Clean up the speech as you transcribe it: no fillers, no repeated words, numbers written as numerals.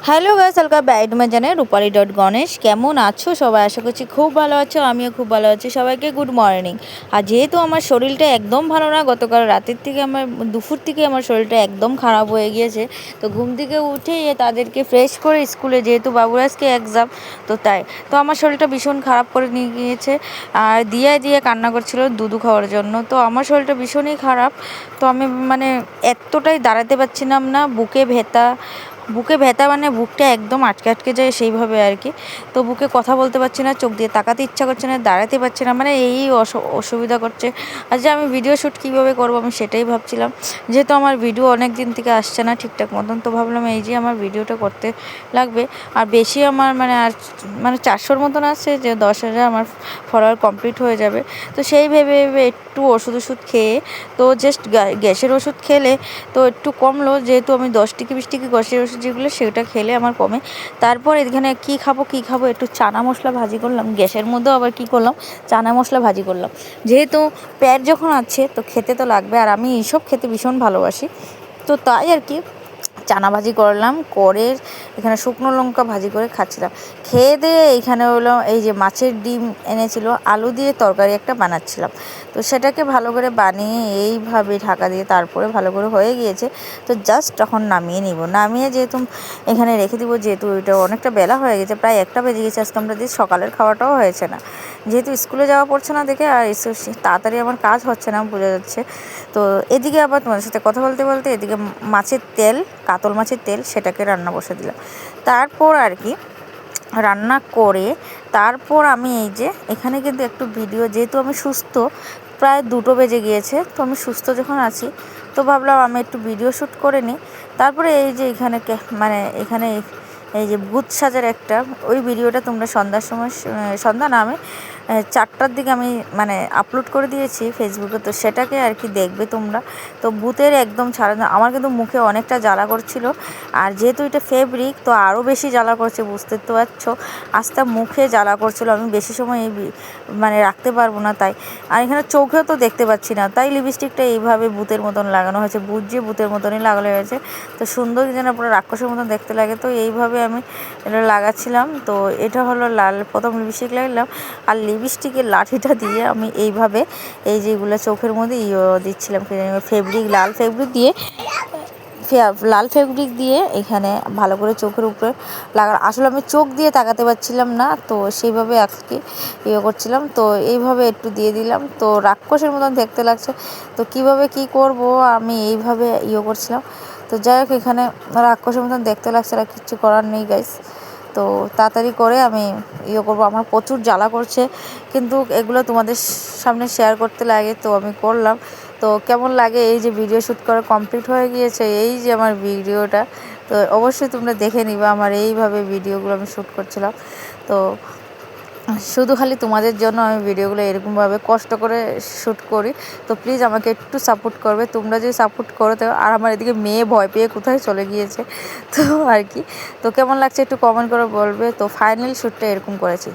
Hello guys, welcome back to my channel Rupali dot Ganesh. কেমন আছো সবাই? আশা করছি খুব ভালো আছো, আমিও খুব ভালো আছি। সবাইকে গুড মর্নিং। আর যেহেতু আমার শরীরটা একদম ভালো না, গতকাল রাতের থেকে দুপুর থেকে আমার শরীরটা একদম খারাপ হয়ে গিয়েছে। তো ঘুম থেকে উঠে তাদেরকে ফ্রেশ করে স্কুলে, যেহেতু বাবুর আজকে এক্সাম, তো তাই তো আমার শরীরটা ভীষণ খারাপ করে নিয়ে গিয়েছে। আর দিয়ে কান্না করছিল দুধু খাওয়ার জন্য। তো আমার শরীরটা ভীষণই খারাপ। তো আমি এতটাই দাঁড়াতে পারছিলাম না, বুকে ব্যথা মানে বুকটা একদম আটকে আটকে যায় সেইভাবে আর কি। তো বুকে কথা বলতে পারছি না, চোখ দিয়ে তাকাতে ইচ্ছা করছে না, দাঁড়াতে পারছি না, মানে এই অসুবিধা করছে। আর যে আমি ভিডিও শ্যুট কীভাবে করবো আমি সেটাই ভাবছিলাম। যেহেতু আমার ভিডিও অনেক দিন থেকে আসছে না ঠিকঠাক মতন, তো ভাবলাম এই যে আমার ভিডিওটা করতে লাগবে। আর বেশি আমার মানে 400-র মতন আসছে, যে 10,000 আমার ফলোয়ার কমপ্লিট হয়ে যাবে। তো সেই ভেবে একটু ওষুধ খেয়ে, তো জাস্ট গ্যাসের ওষুধ খেলে তো একটু কমলো। যেহেতু আমি 10 থেকে 20 গ্যাসের ওষুধ যেগুলো সেটা খেলে আমার কমে। তারপর এখানে কী খাবো একটু চানা মশলা ভাজি করলাম। গ্যাসের মধ্যেও আবার কী করলাম, চানা মশলা ভাজি করলাম। যেহেতু পেট যখন আছে তো খেতে তো লাগবে, আর আমি এইসব খেতে ভীষণ ভালোবাসি। তো তাই আর কি চানা ভাজি করলাম, করে এখানে শুকনো লঙ্কা ভাজি করে খাচ্ছিলাম। খেয়ে দিয়ে এইখানে হলো এই যে মাছের ডিম এনেছিল, আলু দিয়ে তরকারি একটা বানাচ্ছিলাম। তো সেটাকে ভালো করে বানিয়ে এইভাবে ঢাকা দিয়ে তারপরে ভালো করে হয়ে গিয়েছে। তো জাস্ট তখন নামিয়ে নিব, নামিয়ে যেহেতু এখানে রেখে দিব, যেহেতু এটা অনেকটা বেলা হয়ে গেছে, প্রায় 1টা বেজে গেছে। আজকে আমরা দিয়ে সকালের খাওয়াটাও হয়েছে না, যেহেতু স্কুলে যাওয়া পড়ছে না দেখে, আর তাড়াতাড়ি আমার কাজ হচ্ছে না বোঝা যাচ্ছে। তো এদিকে আবার তোমাদের সাথে কথা বলতে বলতে এদিকে মাছের তেল, কাতল মাছের তেল, সেটাকে রান্না বসে দিলাম। তারপর আর কি রান্না করে তারপর আমি এই যে এখানে কিন্তু একটু ভিডিও, যেহেতু আমি সুস্থ, প্রায় 2টো বেজে গিয়েছে, তো আমি সুস্থ যখন আছি তো ভাবলাম আমি একটু ভিডিও শ্যুট করে নিই। তারপরে এই যে এখানে এই যে ভূত সাজার একটা ওই ভিডিওটা তোমরা সন্ধ্যার সময়, সন্ধ্যা না, আমি 4টার দিকে আমি আপলোড করে দিয়েছি ফেসবুকে, তো সেটাকে আর কি দেখবে তোমরা। তো ভূতের একদম ছাড়া, আমার কিন্তু মুখে অনেকটা জ্বালা করছিল, আর যেহেতু এটা ফেব্রিক তো আরও বেশি জ্বালা করছে, বুঝতে তো পারছো। আস্তে মুখে জ্বালা করছিল, আমি বেশি সময় রাখতে পারবো না তাই। আর এখানে চোখেও তো দেখতে পাচ্ছি না, তাই লিপস্টিকটা এইভাবে ভূতের মতন লাগানো হয়েছে, যে ভূতের মতনই লাগানো হয়েছে। তো সুন্দর যেন পুরো রাক্ষসের মতন দেখতে লাগে, তো এইভাবে আমি এটা লাগাচ্ছিলাম। তো এটা হলো প্রথম লিপস্টিক লাগালাম, আর লিপস্টিকের লাঠিটা দিয়ে আমি এইভাবে এই যেগুলো চোখের মধ্যে দিচ্ছিলাম, লাল ফেব্রিক দিয়ে এখানে ভালো করে চোখের উপরে আসলে আমি চোখ দিয়ে তাকাতে পারছিলাম না, তো সেইভাবে আজকে করছিলাম। তো এইভাবে একটু দিয়ে দিলাম, তো রাক্ষসের মতন দেখতে লাগছে। তো কিভাবে কি করব আমি এইভাবে করছিলাম। তো যাই হোক, এখানে রাক্ষসের মতন দেখতে লাগছে, আর কিচ্ছু করার নেই গাইস। তো তাড়াতাড়ি করে আমি করবো, আমার প্রচুর জ্বালা করছে, কিন্তু এগুলো তোমাদের সামনে শেয়ার করতে লাগে, তো আমি করলাম। তো কেমন লাগে, এই যে ভিডিও শ্যুট করা কমপ্লিট হয়ে গিয়েছে, এই যে আমার ভিডিওটা, তো অবশ্যই তোমরা দেখে নিবা আমার এইভাবে ভিডিওগুলো আমি শ্যুট করছিলাম। তো শুধু খালি তোমাদের জন্য আমি ভিডিওগুলো এরকমভাবে কষ্ট করে শ্যুট করি। তো প্লিজ আমাকে একটু সাপোর্ট করবে, তোমরা যদি সাপোর্ট করো তো। আর আমার এদিকে মেয়ে ভয় পেয়ে কোথায় চলে গিয়েছে, তো আর কি। তো কেমন লাগছে একটু কমেন্ট করে বলবে। তো ফাইনাল শ্যুটটা এরকম করেছি।